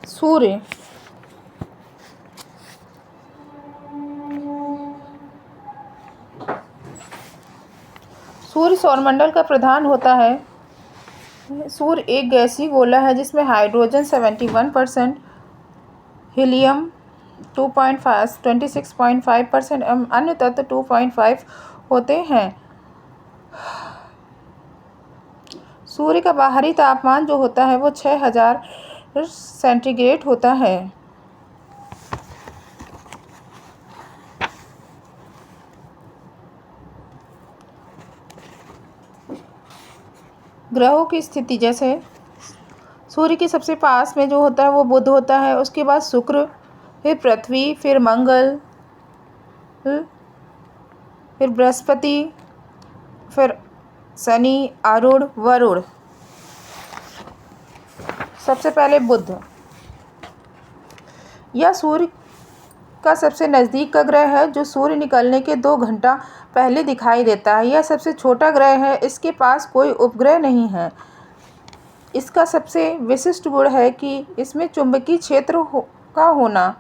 सूर्य सूर्य सौरमंडल का प्रधान होता है। सूर्य एक गैसीय गोला है जिसमें हाइड्रोजन 71%, हीलियम 26.5% एवं अन्य तत्व 2.5 होते हैं। सूर्य का बाहरी तापमान जो होता है वो 6000 सेंटीग्रेड होता है। ग्रहों की स्थिति जैसे सूर्य के सबसे पास में जो होता है वो बुध होता है, उसके बाद शुक्र, फिर पृथ्वी, फिर मंगल, फिर बृहस्पति, फिर शनि, अरुण, वरुण। सबसे पहले बुध। यह सूर्य का सबसे नज़दीक का ग्रह है जो सूर्य निकलने के 2 घंटा पहले दिखाई देता है। यह सबसे छोटा ग्रह है, इसके पास कोई उपग्रह नहीं है। इसका सबसे विशिष्ट गुण है कि इसमें चुंबकीय क्षेत्र का होना।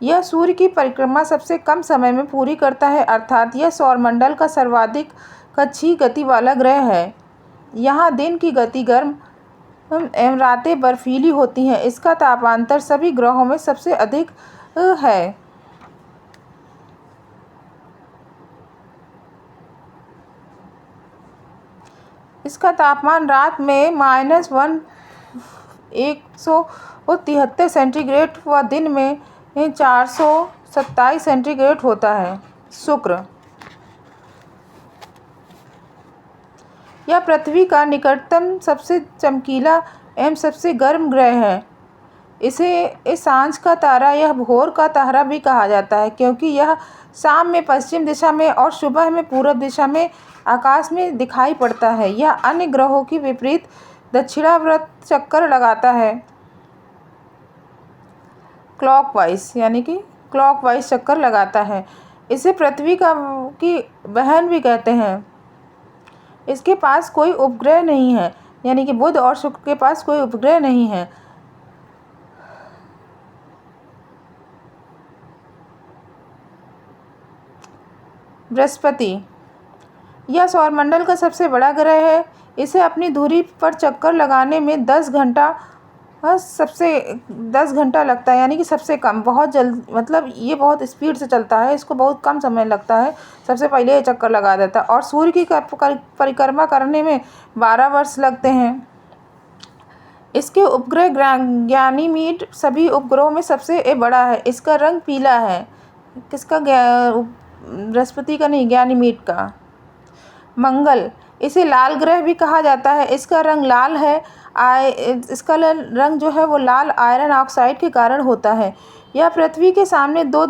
यह सूर्य की परिक्रमा सबसे कम समय में पूरी करता है, अर्थात यह सौरमंडल का सर्वाधिक कक्षीय गति वाला ग्रह है। यहाँ दिन की गति गर्म एवं रातें बर्फीली होती हैं। इसका तापांतर सभी ग्रहों में सबसे अधिक है। इसका तापमान रात में -173 सेंटीग्रेड व दिन में 427 सेंटीग्रेड होता है। शुक्र। यह पृथ्वी का निकटतम सबसे चमकीला एवं सबसे गर्म ग्रह है। इसे सांझ का तारा या भोर का तारा भी कहा जाता है, क्योंकि यह शाम में पश्चिम दिशा में और सुबह में पूर्व दिशा में आकाश में दिखाई पड़ता है। यह अन्य ग्रहों की विपरीत दक्षिणावर्त चक्कर लगाता है, क्लॉकवाइज, यानी कि क्लॉकवाइज चक्कर लगाता है। इसे पृथ्वी की बहन भी कहते हैं। इसके पास कोई उपग्रह नहीं है, यानी कि बुध और शुक्र के पास कोई उपग्रह नहीं है। बृहस्पति। यह सौरमंडल का सबसे बड़ा ग्रह है। इसे अपनी धुरी पर चक्कर लगाने में 10 घंटा लगता है, यानी कि सबसे कम। बहुत जल्द, मतलब ये बहुत स्पीड से चलता है, इसको बहुत कम समय लगता है, सबसे पहले ये चक्कर लगा देता है। और सूर्य की परिक्रमा करने में 12 वर्ष लगते हैं। इसके उपग्रह गैनीमीड सभी उपग्रहों में सबसे बड़ा है। इसका रंग पीला है। किसका? बृहस्पति का नहीं, गैनीमीड का। मंगल। इसे लाल ग्रह भी कहा जाता है। इसका रंग लाल है। इसका रंग जो है वो लाल आयरन ऑक्साइड के कारण होता है। यह पृथ्वी के सामने 2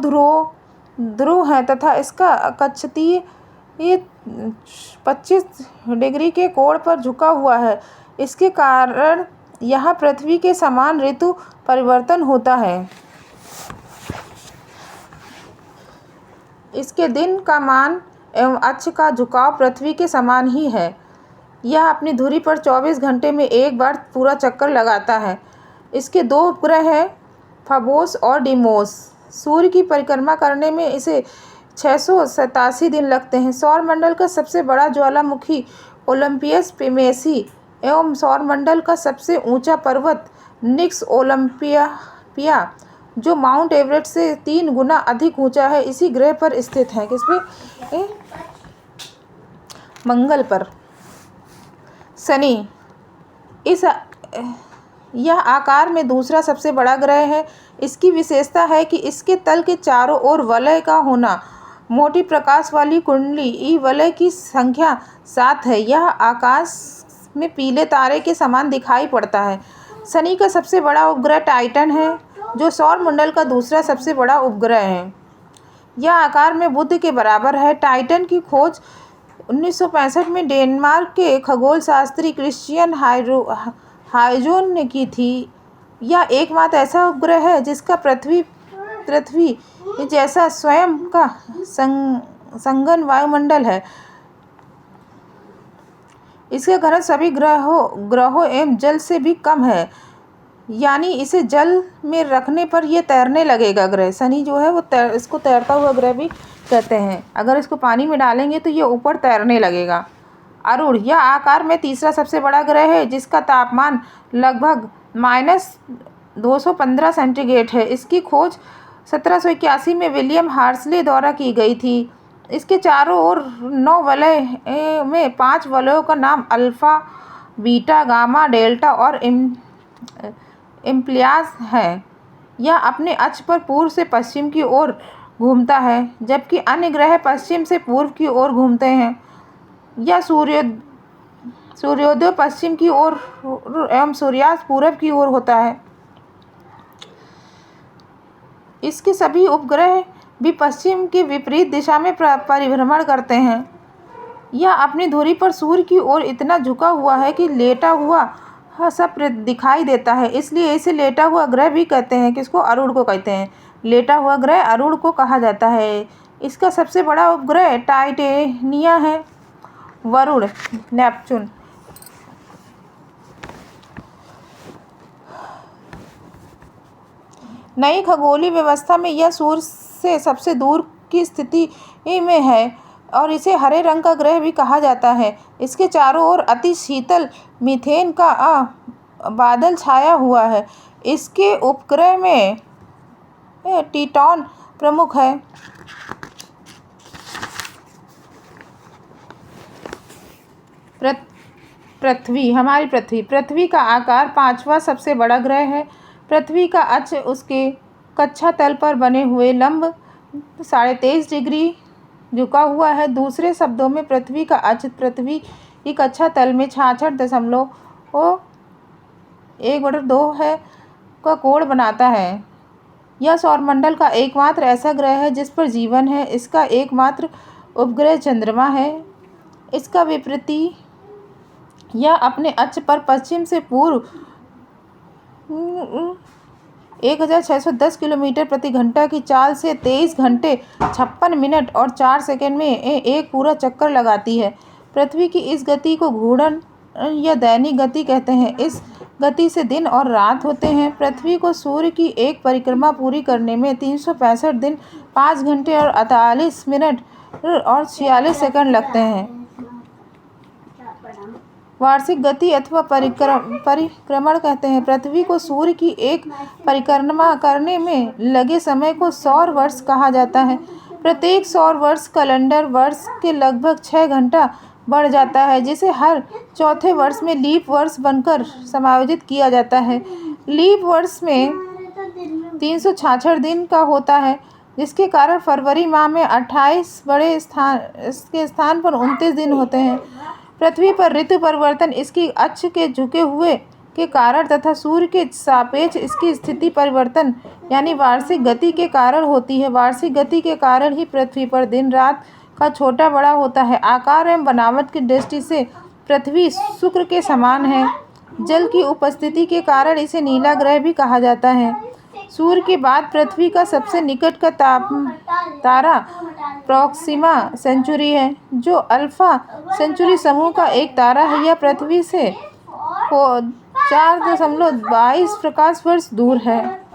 ध्रुव हैं तथा इसका कक्षीय 25 डिग्री के कोण पर झुका हुआ है। इसके कारण यहाँ पृथ्वी के समान ऋतु परिवर्तन होता है। इसके दिन का मान एवं अक्ष का झुकाव पृथ्वी के समान ही है। यह अपनी धुरी पर 24 घंटे में एक बार पूरा चक्कर लगाता है। इसके 2 उपग्रह हैं, फबोस और डीमोस। सूर्य की परिक्रमा करने में इसे 687 दिन लगते हैं। सौरमंडल का सबसे बड़ा ज्वालामुखी ओलंपस पेमेसी एवं सौरमंडल का सबसे ऊंचा पर्वत निक्स ओलंपिया, जो माउंट एवरेस्ट से 3 गुना अधिक ऊंचा है, इसी ग्रह पर स्थित है। किस पे? मंगल पर। शनि। यह आकार में दूसरा सबसे बड़ा ग्रह है। इसकी विशेषता है कि इसके तल के चारों ओर वलय का होना। मोटी प्रकाश वाली कुंडली ई वलय की संख्या 7 है। यह आकाश में पीले तारे के समान दिखाई पड़ता है। शनि का सबसे बड़ा उपग्रह टाइटन है, जो सौरमंडल का दूसरा सबसे बड़ा उपग्रह है। यह आकार में बुध के बराबर है। टाइटन की खोज 1965 में डेनमार्क के खगोलशास्त्री क्रिश्चियन हाइजोन ने की थी। यह एकमात्र ऐसा उपग्रह है जिसका पृथ्वी जैसा स्वयं का संघन वायुमंडल है। इसका घनत्व सभी ग्रहों एवं जल से भी कम है। यानी इसे जल में रखने पर ये तैरने लगेगा ग्रह। शनि जो है वो इसको तैरता हुआ ग्रह भी कहते हैं। अगर इसको पानी में डालेंगे तो ये ऊपर तैरने लगेगा। अरुण, यह आकार में तीसरा सबसे बड़ा ग्रह है जिसका तापमान लगभग -215 सेंटीग्रेड है। इसकी खोज 1781 में विलियम हार्सले द्वारा की गई थी। इसके चारों ओर 9 वलय में 5 वलयों का नाम अल्फा, बीटा, गामा, डेल्टा और इम्प्लियाज है। यह अपने अक्ष पर पूर्व से पश्चिम की ओर घूमता है, जबकि अन्य ग्रह पश्चिम से पूर्व की ओर घूमते हैं। यह सूर्योदय पश्चिम की ओर एवं सूर्यास्त पूरब की ओर होता है। इसके सभी उपग्रह भी पश्चिम के विपरीत दिशा में परिभ्रमण करते हैं। यह अपनी धुरी पर सूर्य की ओर इतना झुका हुआ है कि लेटा हुआ सब दिखाई देता है, इसलिए इसे लेटा हुआ ग्रह भी कहते हैं। किसको? अरुण को कहते हैं। लेटा हुआ ग्रह अरुण को कहा जाता है। इसका सबसे बड़ा उपग्रह टाइटेनिया है। वरुण, नेपच्यून। नई खगोलीय व्यवस्था में यह सूर्य से सबसे दूर की स्थिति में है और इसे हरे रंग का ग्रह भी कहा जाता है। इसके चारों ओर अति शीतल मीथेन का बादल छाया हुआ है। इसके उपग्रह में टिटॉन प्रमुख है। पृथ्वी, हमारी पृथ्वी का आकार 5वां सबसे बड़ा ग्रह है। पृथ्वी का अक्ष उसके कक्षा तल पर बने हुए लंब 23.5 डिग्री झुका हुआ है। दूसरे शब्दों में पृथ्वी का अक्ष पृथ्वी की कक्षा तल में 66.1/2 है का कोण बनाता है। यह सौरमंडल का एकमात्र ऐसा ग्रह है जिस पर जीवन है। इसका एकमात्र उपग्रह चंद्रमा है। इसका विपरीती यह अपने अक्ष पर पश्चिम से पूर्व 1610 किलोमीटर प्रति घंटा की चाल से 23 घंटे 56 मिनट और 4 सेकंड में एक पूरा चक्कर लगाती है। पृथ्वी की इस गति को घूर्णन या दैनिक गति कहते हैं। इस गति से दिन और रात होते हैं। पृथ्वी को सूर्य की एक परिक्रमा पूरी करने में 365 दिन, 5 घंटे और 48 मिनट और 46 सेकंड लगते हैं। वार्षिक गति अथवा परिक्रमण कहते हैं। पृथ्वी को सूर्य की एक परिक्रमा करने में लगे समय को सौर वर्ष कहा जाता है। प्रत्येक सौर वर्ष कैलेंडर वर्ष के लगभग 6 घंटा बढ़ जाता है, जिसे हर चौथे वर्ष में लीप वर्ष बनकर समायोजित किया जाता है। लीप वर्ष में 366 दिन का होता है, जिसके कारण फरवरी माह में 28 बड़े इसके स्थान पर 29 दिन होते हैं। पृथ्वी पर ऋतु परिवर्तन इसकी अक्ष के झुके हुए के कारण तथा सूर्य के सापेक्ष इसकी स्थिति परिवर्तन यानी वार्षिक गति के कारण होती है। वार्षिक गति के कारण ही पृथ्वी पर दिन रात का छोटा बड़ा होता है। आकार एवं बनावट की दृष्टि से पृथ्वी शुक्र के समान है। जल की उपस्थिति के कारण इसे नीला ग्रह भी कहा जाता है। सूर्य के बाद पृथ्वी का सबसे निकट का तारा प्रॉक्सिमा सेंचुरी है, जो अल्फा सेंचुरी समूह का एक तारा है। यह पृथ्वी से 4.22 प्रकाश वर्ष दूर है।